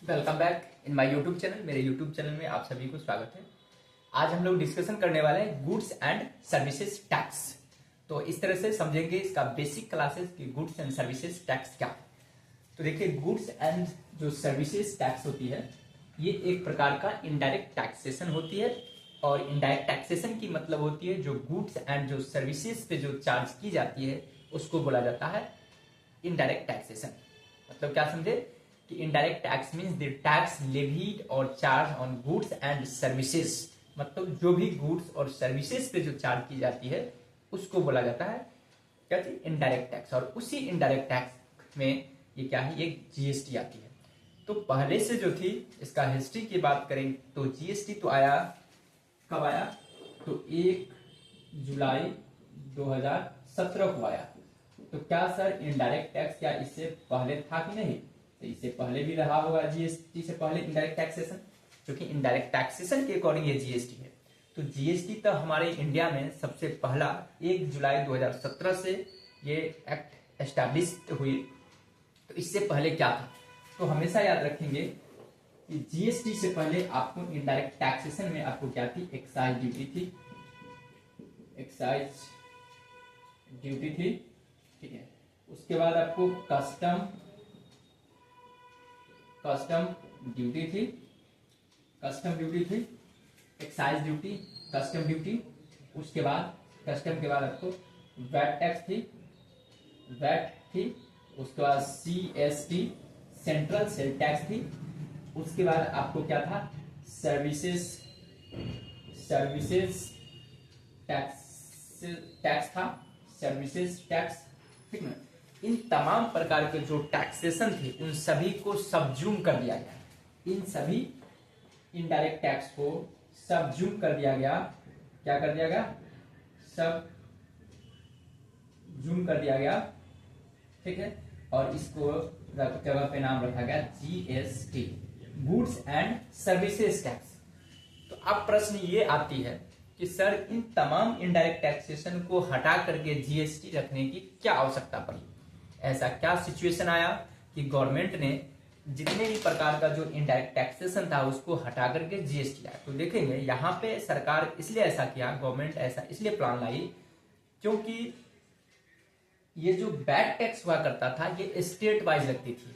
Welcome back in my YouTube channel. मेरे YouTube channel में आप सभी को स्वागत है। आज हम लोग डिस्कशन करने वाले हैं गुड्स एंड सर्विसेज टैक्स। तो इस तरह से समझेंगे इसका बेसिक क्लासेस कि गुड्स एंड सर्विसेज टैक्स क्या है। तो देखिए, गुड्स एंड जो सर्विसेज टैक्स होती है ये एक प्रकार का इनडायरेक्ट टैक्सेशन होती है। और इनडायरेक्ट टैक्सेशन की मतलब होती है जो गुड्स एंड जो सर्विसेज पे जो चार्ज की जाती है उसको बोला जाता है इनडायरेक्ट टैक्सेशन। मतलब क्या समझे कि indirect tax means the tax levied और charge on goods and services. मतलब जो भी गुड्स और सर्विसेज पे जो चार्ज की जाती है उसको बोला जाता है क्या चीज, इनडायरेक्ट टैक्स। और उसी इनडायरेक्ट टैक्स में ये क्या है, ये जीएसटी आती है। तो पहले से जो थी इसका हिस्ट्री की बात करें तो जीएसटी तो आया, कब आया, तो 1 जुलाई 2017 को आया। तो क्या सर इनडायरेक्ट टैक्स क्या इससे पहले था कि नहीं? तो इससे पहले भी रहा होगा जीएसटी से पहले इनडायरेक्ट टैक्सेशन, क्योंकि इनडायरेक्ट टैक्सेशन के अकॉर्डिंग ये जीएसटी है। तो जीएसटी तो हमारे इंडिया में सबसे पहला 1 जुलाई 2017 से ये एक्ट एस्टैब्लिश हुई। तो इससे पहले क्या था, तो हमेशा याद रखेंगे कि जीएसटी से पहले आपको इनडायरेक्ट टैक्सेशन में आपको क्या थी, एक्साइज ड्यूटी थी। एक्साइज ड्यूटी थी, ठीक है। उसके बाद आपको कस्टम ड्यूटी थी, एक्साइज ड्यूटी, कस्टम ड्यूटी। उसके बाद कस्टम के बाद आपको वैट टैक्स थी, उसके बाद सीएसटी सेंट्रल सेल टैक्स थी। उसके बाद आपको क्या था, सर्विसेज टैक्स था, सर्विसेज टैक्स, ठीक ना। इन तमाम प्रकार के जो टैक्सेशन थे उन सभी को सबज्यूम कर दिया गया। इन सभी इनडायरेक्ट टैक्स को सबज्यूम कर दिया गया। क्या कर दिया गया? सबज्यूम कर दिया गया, ठीक है। और इसको जगह पे नाम रखा गया GST, goods and services tax. तो अब प्रश्न ये आती है कि सर इन तमाम इनडायरेक्ट टैक्सेशन को हटा करके जीएसटी रखने की क्या आवश्यकता पड़ी? ऐसा क्या सिचुएशन आया कि गवर्नमेंट ने जितने भी प्रकार का जो इनडायरेक्ट टैक्सेशन था उसको हटा करके जीएसटी लाया? तो देखेंगे यहाँ पे सरकार इसलिए ऐसा किया, गवर्नमेंट ऐसा इसलिए प्लान लाई क्योंकि ये जो वैट टैक्स हुआ करता था ये स्टेट वाइज लगती थी,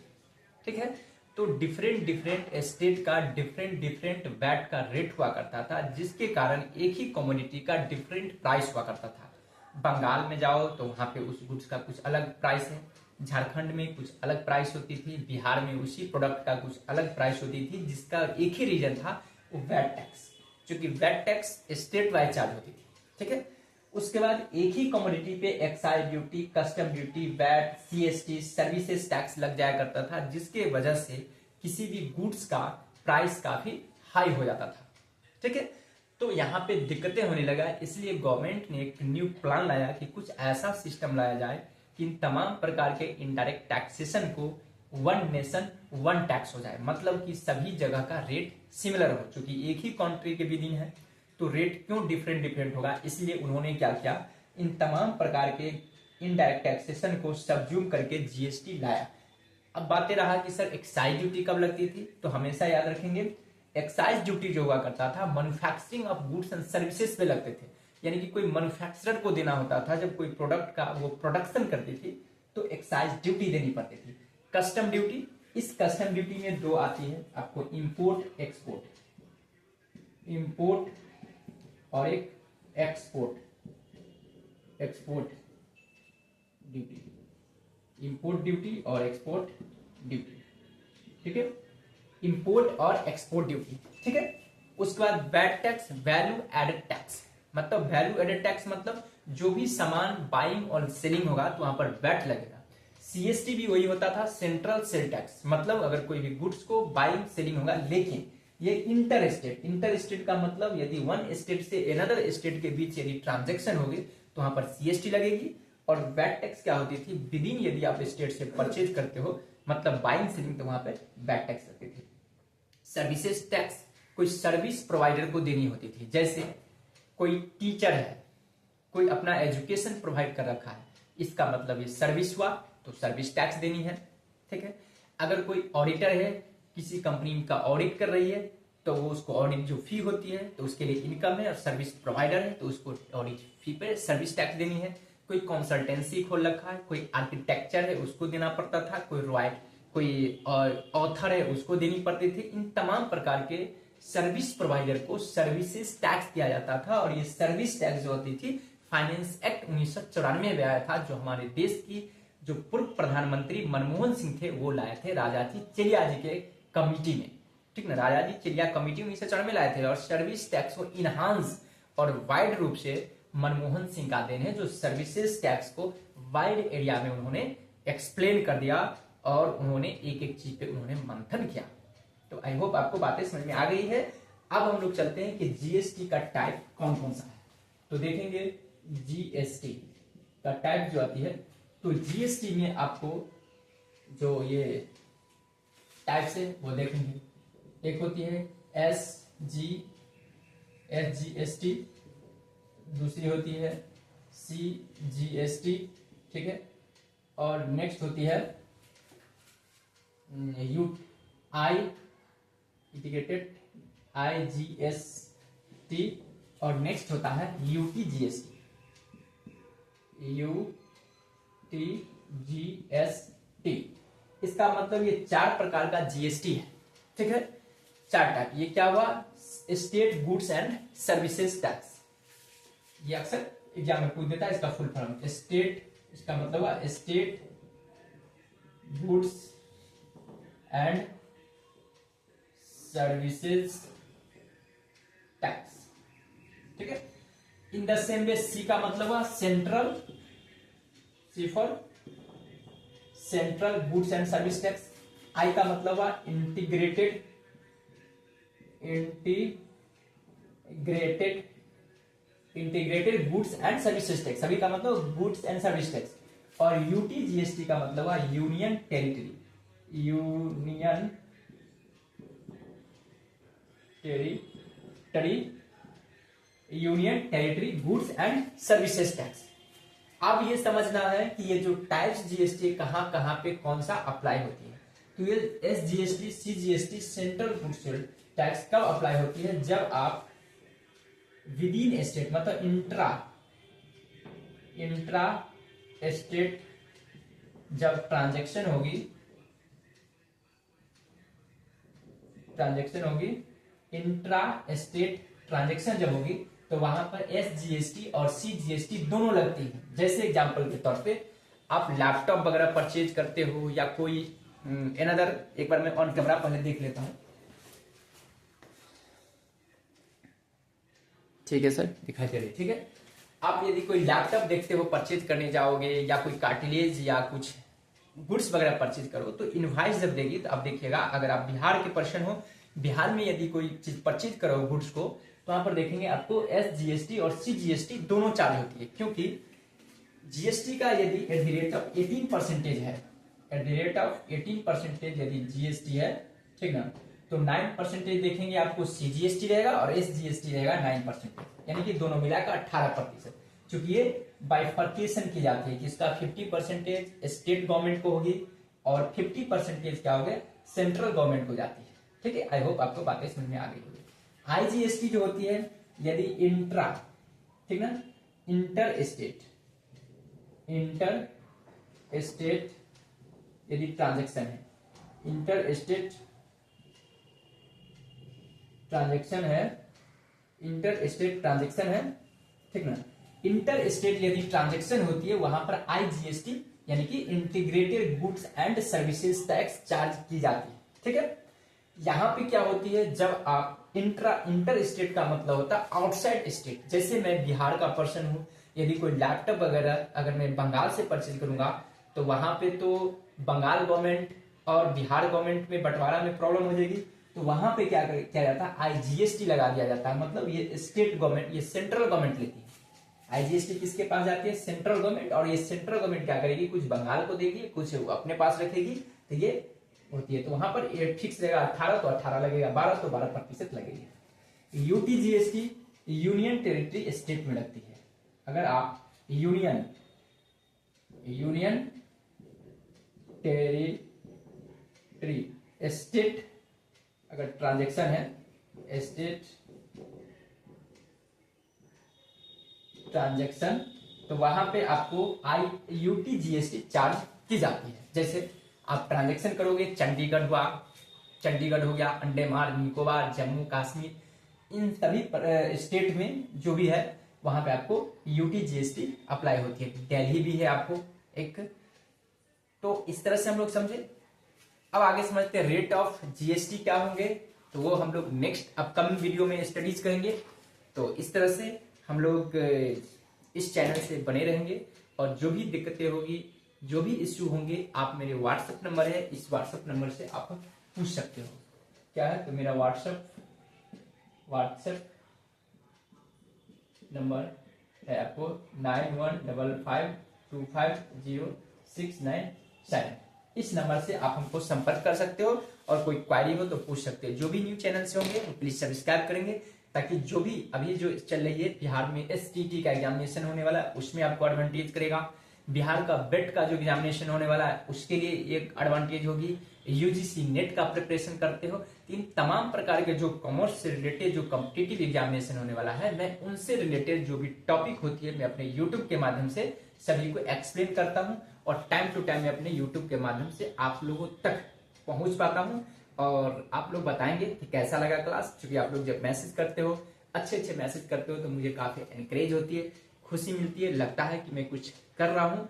ठीक है। तो डिफरेंट स्टेट का डिफरेंट वैट का रेट हुआ करता था, जिसके कारण एक ही कमोडिटी का डिफरेंट प्राइस हुआ करता था। बंगाल में जाओ तो वहां पे उस गुड्स का कुछ अलग प्राइस है, झारखंड में कुछ अलग प्राइस होती थी, बिहार में उसी प्रोडक्ट का कुछ अलग प्राइस होती थी, जिसका एक ही रीजन था वो वैट टैक्स, क्योंकि VAT tax state wise charge होती थी, ठीक है। उसके बाद एक ही कमोडिटी पे excise duty, custom duty, VAT, CST, services tax लग जाया करता था, जिसके वजह से किसी भी गुड्स का प्राइस काफी हाई हो जाता था, ठीक है। तो यहाँ पे दिक्कतें होने लगा, इसलिए गवर्नमेंट ने एक न्यू प्लान लाया कि कुछ ऐसा सिस्टम लाया जाए कि इन तमाम प्रकार के इनडायरेक्ट टैक्सेशन को वन नेशन वन टैक्स हो जाए। मतलब कि सभी जगह का रेट सिमिलर हो, चूंकि एक ही कंट्री के विदिन है तो रेट क्यों डिफरेंट होगा, इसलिए उन्होंने क्या किया, इन तमाम प्रकार के इनडायरेक्ट टैक्सेशन को सबज्यूम करके जीएसटी लाया। अब बातें रहा कि सर एक्साइज ड्यूटी कब लगती थी, तो हमेशा याद रखेंगे एक्साइज ड्यूटी जो हुआ करता था manufacturing of goods and services पे लगते थे। यानी कि कोई मैन्युफैक्चरर को देना होता था, जब कोई प्रोडक्ट का वो प्रोडक्शन करती थी तो एक्साइज ड्यूटी देनी पड़ती थी। कस्टम ड्यूटी, इस कस्टम ड्यूटी में दो आती है आपको, इंपोर्ट और एक एक्सपोर्ट ड्यूटी, इंपोर्ट ड्यूटी और एक्सपोर्ट ड्यूटी, ठीक है। इंपोर्ट और एक्सपोर्ट ड्यूटी, ठीक है। उसके बाद VAT tax, value added tax. मतलब वैल्यू एडेड टैक्स मतलब जो भी सामान बाइंग और सेलिंग होगा तो वहां पर वैट लगेगा। सीएसटी भी वही होता था, सेंट्रल सेल टैक्स। मतलब अगर कोई भी गुड्स को बाइंग सेलिंग होगा, लेकिन ये इंटर स्टेट का मतलब यदि वन स्टेट से अनदर स्टेट के बीच यदि ट्रांजेक्शन होगी तो वहां पर सीएसटी लगेगी। और वैट टैक्स क्या होती थी, विदिन यदि आप स्टेट से परचेज करते हो मतलब बाइंग सेलिंग, तो वहां पर वैट टैक्स लगती थी। सर्विसेज टैक्स कोई सर्विस प्रोवाइडर को देनी होती थी, जैसे कोई टीचर है, कोई अपना एजुकेशन प्रोवाइड कर रखा है, इसका मतलब ये सर्विस हुआ तो सर्विस टैक्स देनी है, ठीक है। अगर कोई ऑडिटर है किसी कंपनी का ऑडिट कर रही है तो वो उसको ऑडिट जो फी होती है तो उसके लिए इनकम है, और सर्विस प्रोवाइडर है तो उसको ऑडिट फी पे सर्विस टैक्स देनी है। कोई कंसल्टेंसी खोल रखा है, कोई आर्किटेक्चर है उसको देना पड़ता था, कोई ऑथर है उसको देनी पड़ती थी। इन तमाम प्रकार के सर्विस प्रोवाइडर को सर्विसेज टैक्स दिया जाता था, और ये सर्विस टैक्स जो होती थी फाइनेंस एक्ट 1994 में आया था, जो हमारे देश की जो पूर्व प्रधानमंत्री मनमोहन सिंह थे वो लाए थे राजाजी चिड़िया जी के कमिटी में, ठीक ना। राजाजी चिड़िया कमिटी 1994 में लाए थे, और सर्विस टैक्स को इनहांस और वाइड रूप से मनमोहन सिंह का देन है, जो सर्विसेज टैक्स को वाइड एरिया में उन्होंने एक्सप्लेन कर दिया, और उन्होंने एक एक चीज पे उन्होंने मंथन किया। तो आई होप आपको बातें समझ में आ गई है। अब हम लोग चलते हैं कि जीएसटी का टाइप कौन कौन सा है। तो देखेंगे जीएसटी का टाइप जो आती है, तो जीएसटी में आपको जो ये टाइप्स है वो देखेंगे। एक होती है एसजीएसटी, दूसरी होती है सीजीएसटी, ठीक है, और नेक्स्ट होती है यूआई इंटीग्रेटेड आईजीएसटी, और नेक्स्ट होता है यूटीजीएसटी, यूटीजीएसटी। इसका मतलब ये 4 प्रकार का जीएसटी है, ठीक है, 4 टाइप। ये क्या हुआ? State goods and services tax. ये अक्सर एग्जाम में पूछ देता है इसका फुल फॉर्म। स्टेट, इसका मतलब हुआ state goods and services tax, ठीक है। इन द सेम वे सी का मतलब हुआ central, C for central goods and service tax. I का मतलब हुआ integrated goods and services tax, सभी का मतलब गुड्स एंड सर्विस टैक्स। और यूटीजीएसटी का मतलब हुआ union territory, union territory goods and services tax. अब ये समझना है कि ये जो टाइप्स जीएसटी कहां कहां पे कौन सा अप्लाई होती है। तो ये SGST, CGST, central goods tax कब अप्लाई होती है? जब आप विद इन स्टेट, मतलब इंट्रा स्टेट जब ट्रांजैक्शन होगी, इंट्रा स्टेट ट्रांजैक्शन जब होगी तो वहां पर एसजीएसटी और सीजीएसटी दोनों लगती है। जैसे एग्जांपल के तौर पे आप लैपटॉप वगैरह परचेज करते हो या कोई अनदर, एक बार मैं ऑन कैमरा पहले देख लेता हूं, ठीक है सर, दिखाई दे रही है, ठीक है। आप यदि कोई लैपटॉप देखते हो, परचेज करने जाओगे, या कोई कार्टिलेज या कुछ गुड्स वगैरह परचेज करो, तो इनवाइस जब देगी तो आप देखिएगा, अगर आप बिहार के पर्सन हो, बिहार में यदि कोई चीज परचेज करो गुड्स को, तो वहां पर देखेंगे आपको एसजीएसटी और सीजीएसटी दोनों चार्ज होती है। क्योंकि जीएसटी का यदि एट द रेट ऑफ 18% है, एट द रेट ऑफ 18% यदि जीएसटी है, ठीक ना, तो 9% देखेंगे आपको सीजीएसटी रहेगा, और एसजीएसटी रहेगा 9%, यानी कि दोनों मिलाकर 18%। चूंकि ये बाइफर्केशन की जाती है कि इसका 50% स्टेट गवर्नमेंट को होगी और 50% क्या हो गया सेंट्रल गवर्नमेंट को जाती है, ठीक है। आई होप आपको बातें समझ में आ गई होगी। आईजीएसटी जो होती है यदि इंट्रा, ठीक ना, इंटर स्टेट यदि ट्रांजैक्शन है, इंटर स्टेट ट्रांजैक्शन है, ठीक ना, इंटर स्टेट यदि ट्रांजैक्शन होती है वहां पर आईजीएसटी यानी कि integrated goods and services tax charge की जाती है, ठीक है। यहां पे क्या होती है, जब आप इंटर स्टेट का मतलब होता है आउटसाइड स्टेट। जैसे मैं बिहार का पर्सन हूं, यदि कोई लैपटॉप वगैरह अगर मैं बंगाल से परचेज करूंगा तो वहां पे तो बंगाल गवर्नमेंट और बिहार गवर्नमेंट में बंटवारा में प्रॉब्लम हो जाएगी, तो वहां पे क्या किया जाता है, आईजीएसटी लगा दिया जाता है। मतलब ये स्टेट गवर्नमेंट, ये सेंट्रल गवर्नमेंट लेती है। आईजीएसटी किसके पास जाती है? Central government. और ये सेंट्रल गवर्नमेंट क्या करेगी, कुछ बंगाल को देगी, कुछ अपने पास रखेगी, तो ये होती है। तो वहां पर फिक्स रहेगा 18 तो 18 लगेगा, 12 तो 12% लगेगी। यूटीजीएसटी यूनियन टेरिटरी स्टेट में लगती है। अगर आप यूनियन टेरिटरी स्टेट अगर ट्रांजैक्शन है स्टेट ट्रांजैक्शन, तो वहां पे आपको IUT GST चार्ज की जाती है। जैसे आप ट्रांजैक्शन करोगे, चंडीगढ़ हुआ, चंडीगढ़ हो गया, अंडमान निकोबार, जम्मू कश्मीर, इन सभी स्टेट में जो भी है वहां पे आपको UT GST अप्लाई होती है। दिल्ली भी है आपको एक। तो इस तरह से हम लोग समझे। अब आगे समझते हैं रेट ऑफ GST क्या होंगे, तो वो हम लोग नेक्स्ट अपकमिंग वीडियो में स्टडीज करेंगे। तो इस तरह से हम लोग इस चैनल से बने रहेंगे, और जो भी दिक्कतें होगी, जो भी इश्यू होंगे, आप मेरे व्हाट्सएप नंबर है, इस व्हाट्सएप नंबर से आप पूछ सकते हो। क्या है, तो मेरा व्हाट्सएप नंबर है आपको 9155250697। इस नंबर से आप हमको संपर्क कर सकते हो, और कोई क्वारी हो तो पूछ सकते हो। जो भी न्यू चैनल से होंगे वो प्लीज सब्सक्राइब करेंगे, ताकि जो भी अभी जो चल रही है बिहार में STT का एग्जामिनेशन होने वाला है, उसमें आपको एडवांटेज करेगा। बिहार का बेट का जो एग्जामिनेशन होने वाला है उसके लिए एक एडवांटेज होगी। UGC नेट का प्रिपरेशन करते हो, इन तमाम प्रकार के जो कॉमर्स से रिलेटेड जो कॉम्पिटिटिव एग्जामिनेशन होने वाला है, मैं उनसे रिलेटेड जो भी टॉपिक होती है मैं अपने यूट्यूब के माध्यम से सभी को एक्सप्लेन करता हूं, और टाइम टू टाइम मैं अपने यूट्यूब के माध्यम से आप लोगों तक पहुंच पाता हूं। और आप लोग बताएंगे कि कैसा लगा क्लास, क्योंकि आप लोग जब मैसेज करते हो, अच्छे अच्छे मैसेज करते हो, तो मुझे काफी एनकरेज होती है, खुशी मिलती है, लगता है कि मैं कुछ कर रहा हूं।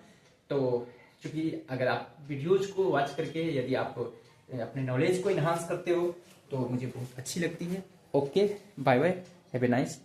तो क्योंकि अगर आप वीडियोज को वॉच करके यदि आप अपने नॉलेज को इन्हांस करते हो तो मुझे बहुत अच्छी लगती है। Okay, bye bye, have a nice